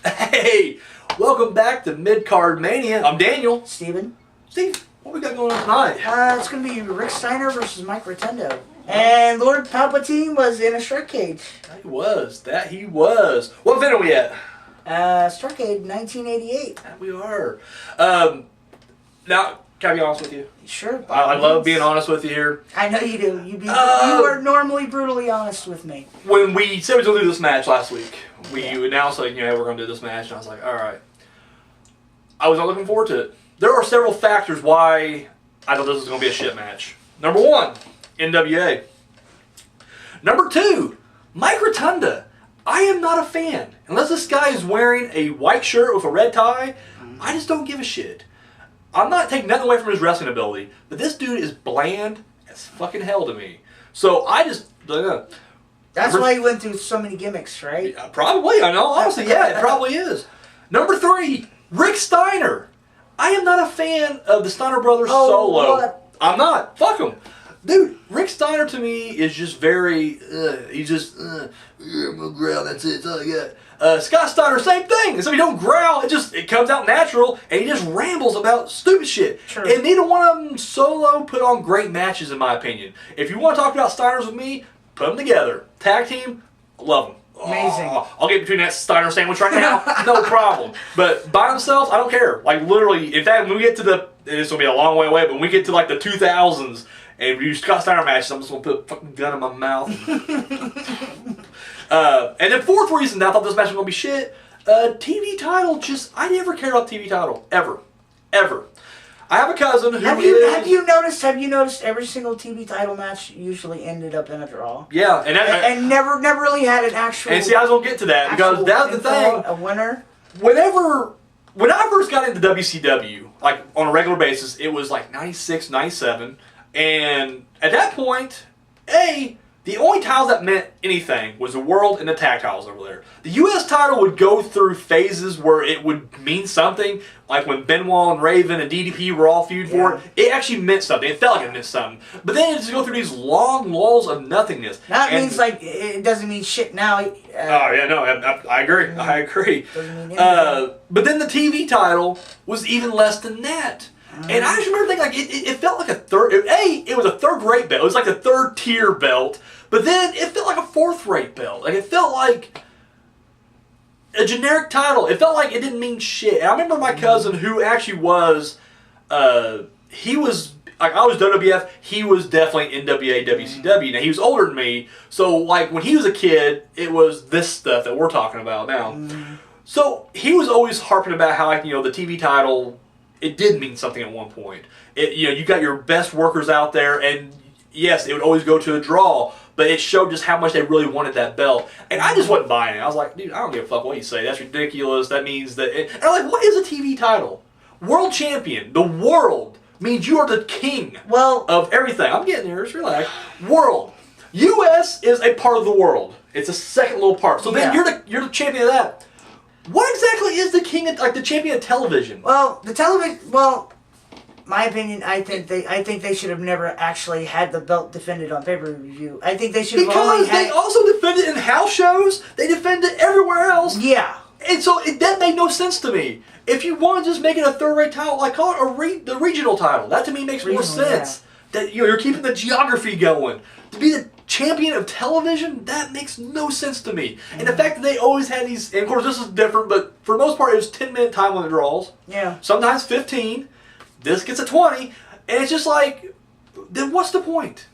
Hey, welcome back to Mid-Card Mania. I'm Daniel. Steven. Steve, what we got going on tonight? It's going to be Rick Steiner versus Mike Rotunda. And Lord Palpatine was in a Starrcade. He was. What event are we at? Starrcade 1988. That we are. Now, can I be honest with you? Sure. I love being honest with you here. I know you do. You are normally brutally honest with me. When we said we were going to do this match last week, we announced, like, we're going to do this match, and I was like, all right. I was not looking forward to it. There are several factors why I thought this was going to be a shit match. Number one, NWA. Number two, Mike Rotunda. I am not a fan. Unless this guy is wearing a white shirt with a red tie, I just don't give a shit. I'm not taking nothing away from his wrestling ability, but this dude is bland as fucking hell to me. So I just... That's why he went through so many gimmicks, right? Probably. I know. Honestly, yeah, it probably is. Number three, Rick Steiner. I am not a fan of the Steiner Brothers solo. What? I'm not. Fuck him. Dude, Rick Steiner to me is just very, he's just, I'm gonna growl, that's it, that's all I got. Scott Steiner, same thing. So he don't growl, it comes out natural, and he just rambles about stupid shit. True. And neither one of them solo put on great matches, in my opinion. If you want to talk about Steiners with me, put them together. Tag team, love them. Amazing. Oh, I'll get between that Steiner sandwich right now, no problem. But by themselves, I don't care. Like, literally, in fact, when we get to it's going to be a long way away, but when we get to, like, the 2000s, and we do Scott Steiner matches, I'm just going to put a fucking gun in my mouth. And then fourth reason that I thought this match was going to be shit, TV title, I never cared about TV title. Ever. I have a cousin who Have you noticed every single TV title match usually ended up in a draw? Yeah. And never really had an actual... And see, I was going to get to that, because that was the thing. A winner? When I first got into WCW, like, on a regular basis, it was like 96, 97. And at that point, the only titles that meant anything was the world and the tag titles over there. The U.S. title would go through phases where it would mean something, like when Benoit and Raven and DDP were all feud for it. It actually meant something. It felt like it meant something. But then it just go through these long lulls of nothingness. Now it means, like, it doesn't mean shit now. I agree. I agree. Doesn't mean anything. But then the TV title was even less than that. And I just remember thinking, like, it felt like a third... it was a third-rate belt. It was like a third-tier belt. But then it felt like a fourth-rate belt. Like, it felt like a generic title. It felt like it didn't mean shit. And I remember my cousin, who actually was... he was... Like, I was WWF. He was definitely NWA, WCW. Now, he was older than me. So, like, when he was a kid, it was this stuff that we're talking about now. So, he was always harping about how, like, the TV title... It did mean something at one point. You got your best workers out there, and yes, it would always go to a draw, but it showed just how much they really wanted that belt. And I just wasn't buying it. I was like, dude, I don't give a fuck what you say. That's ridiculous. That means that... And I'm like, what is a TV title? World champion. The world means you are the king of everything. I'm getting there. Just relax. World. U.S. is a part of the world. It's a second little part. So then you're the champion of that. What exactly is the king of, like, the champion of television? Well, the television. Well, my opinion, I think they should have never actually had the belt defended on pay-per-view. I think they should have because they also defend it in house shows. They defend it everywhere else. Yeah. And so that made no sense to me. If you want to just make it a third-rate title, like, call it the regional title. That to me makes more sense. Yeah. That you're keeping the geography going. To be the champion of television, that makes no sense to me. And the fact that they always had these, and of course this is different, but for the most part it was 10-minute time limit draws. Yeah. Sometimes 15. This gets a 20. And it's just like, then what's the point?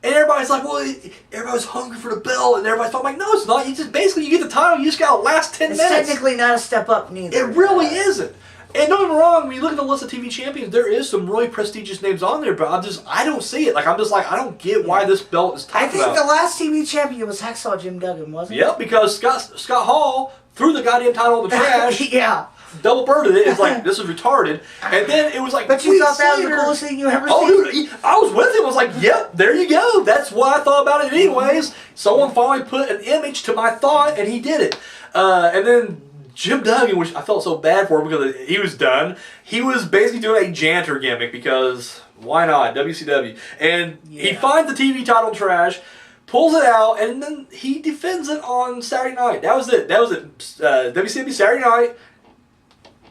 And everybody's like, well, everybody's hungry for the belt, and everybody's like, no, it's not. You just basically, you get the title, you just got to last 10 minutes. It's technically not a step up neither. It really isn't. And don't get me wrong, when you look at the list of TV champions, there is some really prestigious names on there, but I don't see it. Like, I'm just like, I don't get why this belt is talked about. I think the last TV champion was Hacksaw Jim Duggan, wasn't it? Yep, because Scott Hall threw the goddamn title in the trash. Yeah. Double birded it. It's like, this is retarded. And then it was like, but you thought that was the coolest thing you ever seen? Oh, dude, I was with him. I was like, yep, there you go. That's what I thought about it anyways. Someone finally put an image to my thought, and he did it. And then Jim Duggan, which I felt so bad for him because he was done. He was basically doing a janitor gimmick because why not? WCW. And he finds the TV title trash, pulls it out, and then he defends it on Saturday night. That was it. WCW Saturday night.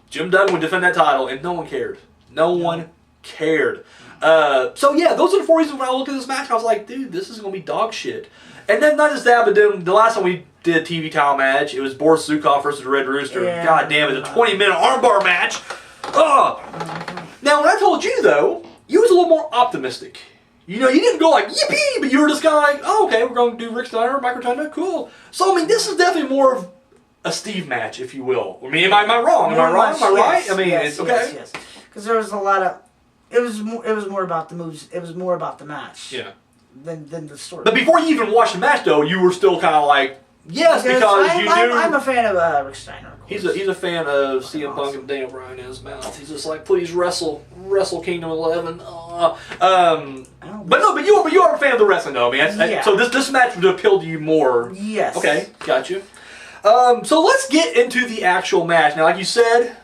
Jim Duggan would defend that title, and no one cared. No one cared. So yeah, those are the 4 reasons when I look at this match, I was like, dude, this is going to be dog shit. And then not just that, but then the last time we did a TV title match, it was Boris Zukov versus Red Rooster. Yeah. God damn it, a 20-minute armbar match. Ugh. Now, when I told you, though, you was a little more optimistic. You know, you didn't go like, yippee, but you were just kind of like, oh, okay, we're going to do Rick Steiner, Mike Rotunda, cool. So, I mean, this is definitely more of a Steve match, if you will. I mean, am I wrong? Am I wrong? Am I right? I mean, it's okay. Yes. Because there was a lot of... It was more about the moves. It was more about the match. Yeah. Than the story. But before you even watched the match, though, you were still kind of like, yes, because you knew... I'm a fan of Rick Steiner. Of he's a fan of CM Punk and Daniel Bryan in his mouth. He's just like, please wrestle Kingdom 11. But you are a fan of the wrestling, though, man. Yeah. So this match would appeal to you more. Yes. Okay, got you. So let's get into the actual match. Now, like you said,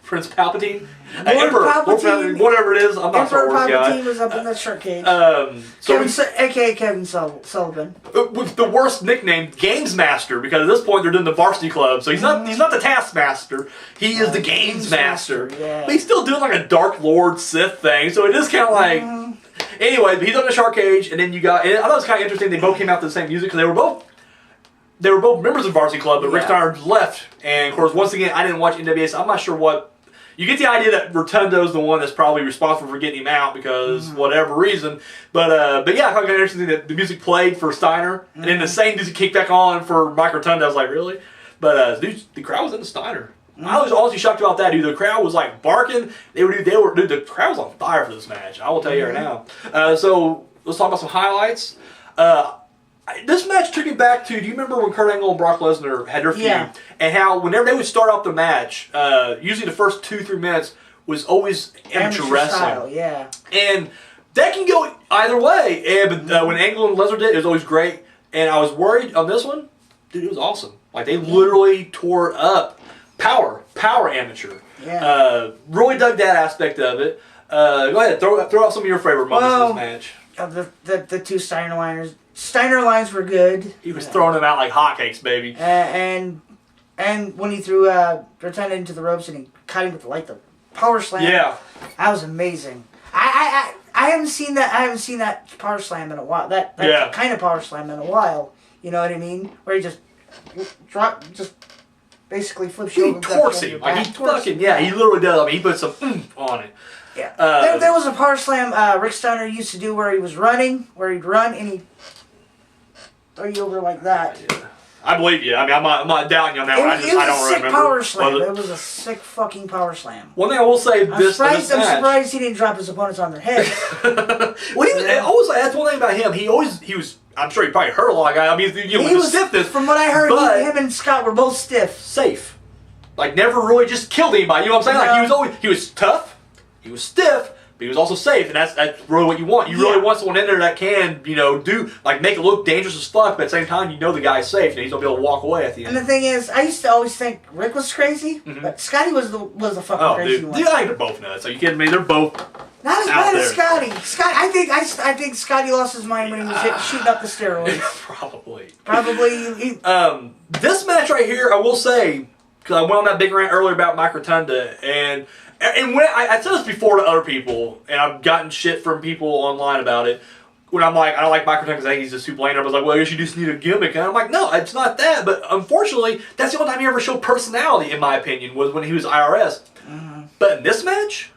Prince Palpatine, Palpatine, whatever it is, I'm not Emperor Star Wars guy. Palpatine was up in the Starrcade. A.K.A. Kevin Sullivan. With the worst nickname, Gamesmaster, because at this point they're doing the Varsity Club, so he's not the Taskmaster, he is the Gamesmaster. Yeah. But he's still doing like a Dark Lord Sith thing, so it is kind of like... Anyway, but he's on the shark cage, and then you got... And I thought it was kind of interesting, they both came out to the same music, because they were both members of Varsity Club, but Rick Steiner left, and of course, once again, I didn't watch NWA, so I'm not sure what... You get the idea that Rotundo's the one that's probably responsible for getting him out because whatever reason. But yeah, I found it kind of interesting that the music played for Steiner, and then the same music kicked back on for Mike Rotunda. I was like, really? But dude, the crowd was into Steiner. I was honestly shocked about that, dude. The crowd was like barking. Dude, the crowd was on fire for this match. I will tell you right now. So let's talk about some highlights. This match took me back to, do you remember when Kurt Angle and Brock Lesnar had their feud? Yeah. And how whenever they would start off the match, usually the first 2-3 minutes was always amateur wrestling. Style, yeah. And that can go either way. And when Angle and Lesnar did, it was always great. And I was worried on this one. Dude, it was awesome. Like, they literally tore up power amateur. Yeah. Really dug that aspect of it. Go ahead, throw out some of your favorite moments of this match. The two Steiner liners. Steiner lines were good. He was throwing them out like hotcakes, baby. And when he threw Rotunda into the ropes and he cut him with the power slam. Yeah, that was amazing. I haven't seen that. I haven't seen that power slam in a while. That kind of power slam in a while. You know what I mean? Where he just basically flips you over. He torques him. Like he fucking he literally does. I mean, he puts some oomph on it. Yeah. There was a power slam Rick Steiner used to do where he was running, where he'd run and he'd throw you over like that. Yeah. I believe you. I mean, I'm not doubting you on that one. I don't remember. Power slam. It was a sick fucking power slam. One thing I will say, I'm surprised he didn't drop his opponents on their heads. Well, that's one thing about him. He was. I'm sure he probably hurt a lot of guys. I mean, he was stiffness. From what I heard, him and Scott were both stiff. Safe. Like never really just killed anybody. You know what I'm saying? Like he was tough. He was stiff. But he was also safe, and that's really what you want. You really want someone in there that can, make it look dangerous as fuck, but at the same time, the guy's safe, and he's gonna be able to walk away at the end. And the thing is, I used to always think Rick was crazy, but Scotty was the fucking crazy one. Dude, I think they're both nuts. Are you kidding me? They're both not as bad as Scotty. I think Scotty lost his mind when he was shooting up the steroids. Probably. This match right here, I will say, because I went on that big rant earlier about Mike Rotunda, and when I said this before to other people, and I've gotten shit from people online about it, when I'm like, I don't like Mike Rotunda because I think he's just too bland. I was like, well, I guess you just need a gimmick. And I'm like, no, it's not that. But unfortunately, that's the only time he ever showed personality, in my opinion, was when he was IRS. But in this match,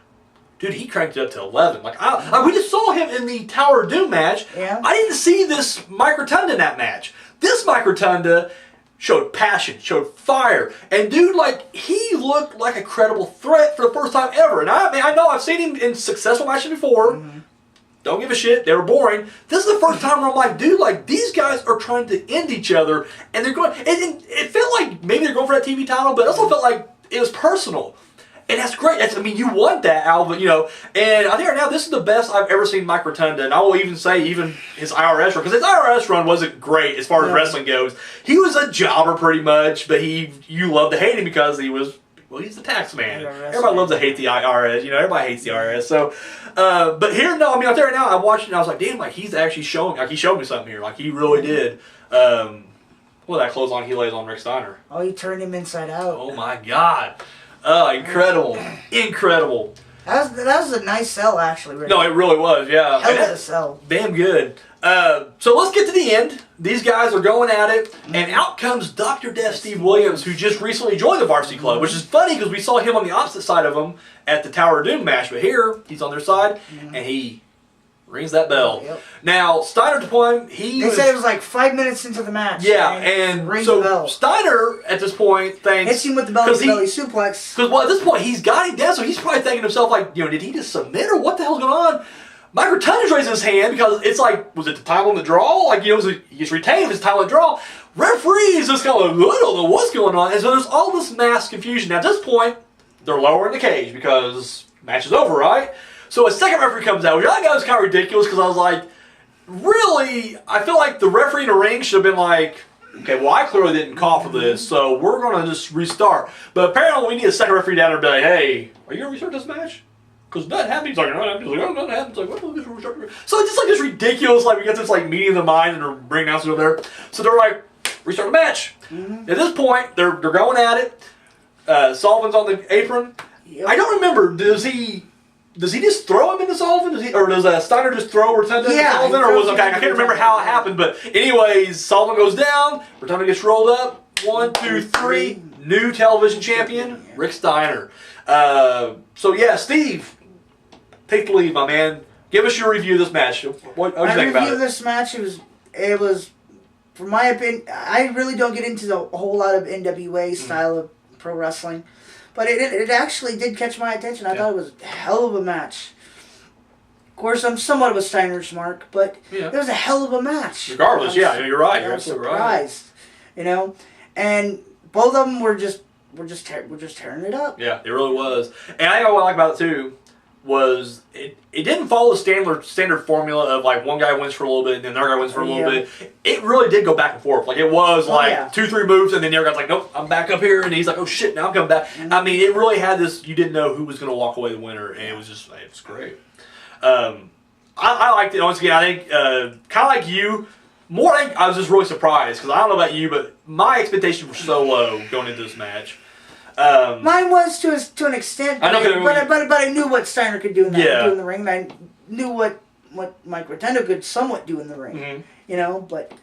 dude, he cranked it up to 11. Like, we just saw him in the Tower of Doom match. Yeah. I didn't see this Mike Rotunda in that match. This Mike Rotunda showed passion, showed fire, and dude, he looked like a credible threat for the first time ever. And I know I've seen him in successful matches before. Don't give a shit. They were boring. This is the first time where I'm like, dude, these guys are trying to end each other, and they're going. And it felt like maybe they're going for that TV title, but it also felt like it was personal. And that's great. You want that out of it, And I think right now, this is the best I've ever seen Mike Rotunda. And I will even say, his IRS run, because his IRS run wasn't great as far as wrestling goes. He was a jobber pretty much, but you loved to hate him because he was Well, he's the tax man. IRS, Everybody loves to hate the IRS. You know, everybody hates the IRS. So, but here, no, I mean, out there now, I watched it and I was like, damn, like he's actually showing, like he showed me something here. Like he really did. Well, that clothesline he lays on Rick Steiner. Oh, he turned him inside out. Oh my God. Incredible. Incredible. That was a nice sell, actually. Rick. No, it really was, yeah. Hell of a sell. Damn good. So let's get to the end. These guys are going at it, and out comes Dr. Death Steve Williams, who just recently joined the Varsity Club, which is funny because we saw him on the opposite side of them at the Tower of Doom match, but here he's on their side, and he rings that bell. Yep. Now, Steiner to point, They said it was like 5 minutes into the match. Yeah, and rings so the bell. Steiner at this point thinks hits him with the belly suplex. Because well, at this point he's got him down, so he's probably thinking to himself like, you know, did he just submit or what the hell's going on? Mike Rotunda's raising his hand because it's like, was it the time on the draw? Like, you know, he gets retained if it's time on the draw. Referee is just kind of like, I don't know what's going on, and so there's all this mass confusion. Now at this point, they're lowering the cage because match is over, right? So a second referee comes out, which I thought was kind of ridiculous because I was like, really, I feel like the referee in the ring should have been like, okay, well, I clearly didn't call for this, so we're going to just restart. But apparently we need a second referee down there to be like, hey, are you going to restart this match? Because nothing happened. He's like, no, nothing happened. He's like, oh, nothing happened. It's like, what the restart? So it's just like this ridiculous, like we got this like meeting of the mind and they're bringing announcers over there. So they're like, restart the match. At this point, they're going at it. Sullivan's on the apron. Yep. I don't remember, does he just throw him into Sullivan? Does Steiner just throw Rotunda into Sullivan? Or was okay? I can't remember how it happened, but anyways, Sullivan goes down, Rotunda gets rolled up. 1, 2, 3. New television champion, Rick Steiner. So yeah, Steve, take the lead, my man. Give us your review of this match. What do you think about it? My review of this match, it was, from my opinion, I really don't get into a whole lot of NWA style of pro wrestling. But it actually did catch my attention. I thought it was a hell of a match. Of course, I'm somewhat of a Steiner's mark, but it was a hell of a match. Regardless, you're right. You're absolutely surprised, right. You know, and both of them were just tearing it up. Yeah, it really was. And I think what I like about it too was it didn't follow the standard formula of like one guy wins for a little bit and then another guy wins for a little bit. It really did go back and forth. Like it was 2-3 moves and then the other guy's like, nope, I'm back up here, and he's like, oh shit, now I'm coming back. I mean, it really had this. You didn't know who was going to walk away the winner, and it was great. I liked it. Once again, I think kind of like you. More, I was just really surprised because I don't know about you, but my expectations were so low going into this match. Mine was to an extent, but I knew what Steiner could do in the ring, and I knew what Mike Rotunda could somewhat do in the ring. You know, but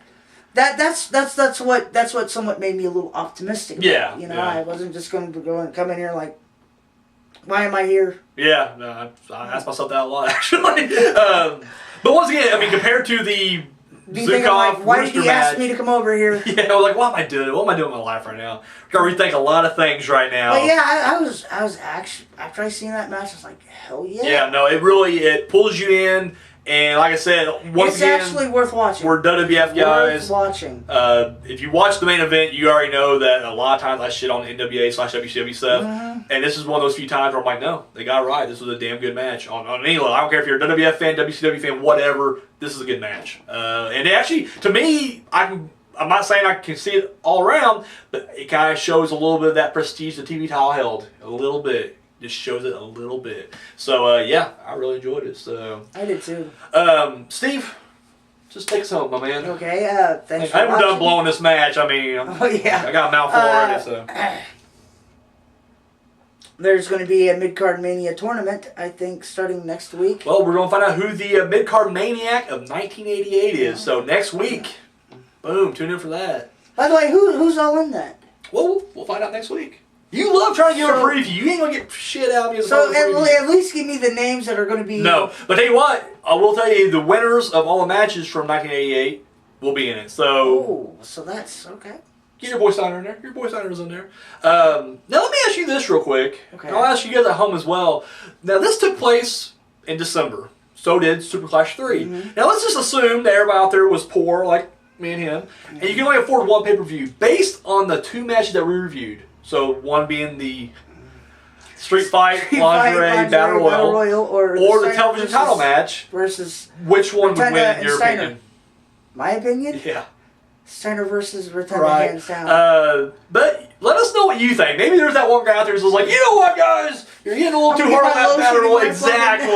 that's what somewhat made me a little optimistic. Yeah, you know, I wasn't just going to go and come in here like, why am I here? Yeah, no, I asked myself that a lot actually. But once again, I mean, compared to the Zukov, why did he ask me to come over here? Yeah, I was like, what am I doing? What am I doing in my life right now? Got to rethink a lot of things right now. But yeah, I was actually, after I seen that match, I was like, hell yeah. Yeah, no, it pulls you in, and like I said, it's actually worth watching. We're WWF guys. Worth watching. If you watch the main event, you already know that a lot of times I shit on NWA/WCW stuff, and this is one of those few times where I'm like, no, they got it right. This was a damn good match on any level. I don't care if you're a WWF fan, WCW fan, whatever. This is a good match, and it actually, to me, I'm not saying I can see it all around, but it kind of shows a little bit of that prestige the TV title held. A little bit. Just shows it a little bit. So, yeah, I really enjoyed it. So I did too. Steve, just take us home, my man. Okay, thanks for watching. watching. Done blowing this match. I mean, I got a mouthful already, so. There's going to be a Mid-Card Mania tournament, I think, starting next week. Well, we're going to find out who the Mid-Card Maniac of 1988 is. So next week, boom, tune in for that. By the way, who's all in that? Well, we'll find out next week. You love trying to give a preview. You ain't going to get shit out of me. So at least give me the names that are going to be... No, but tell you what, I will tell you, the winners of all the matches from 1988 will be in it. So that's okay. Get your boy Steiner in there. Your boy Steiner's in there. Now let me ask you this real quick. Okay. And I'll ask you guys at home as well. Now this took place in December. So did Super Clash 3. Now let's just assume that everybody out there was poor, like me and him, and you can only afford one pay-per-view based on the 2 matches that we reviewed. So one being the Street Fight Lingerie Battle Royal or the television title match. Versus which one would win in your opinion? My opinion? Yeah. Steiner versus Rotunda, hands down. But let us know what you think. Maybe there's that one guy out there who's like, you know what, guys? You're getting a little too hard on that battle royale. Exactly.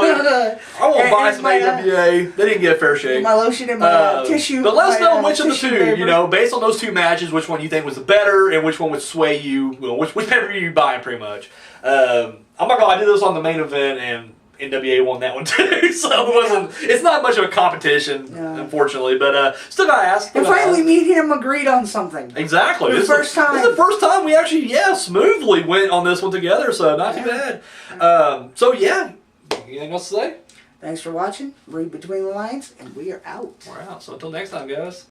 I want to buy some AWA. They didn't get a fair shake. My lotion and my tissue. But let us know which of the two, paper. based on those two matches, which one you think was the better and which one would sway you. Which pay-per-view you buying, pretty much. I'm not gonna lie, I did this on the main event, and NWA won that one too, so it's not much of a competition, unfortunately, but still gotta ask. And finally, me and him agreed on something. Exactly. This is the first time. This is the first time we actually, smoothly went on this one together, so not too bad. Anything else to say? Thanks for watching. Read between the lines, and we are out. We're out. So until next time, guys.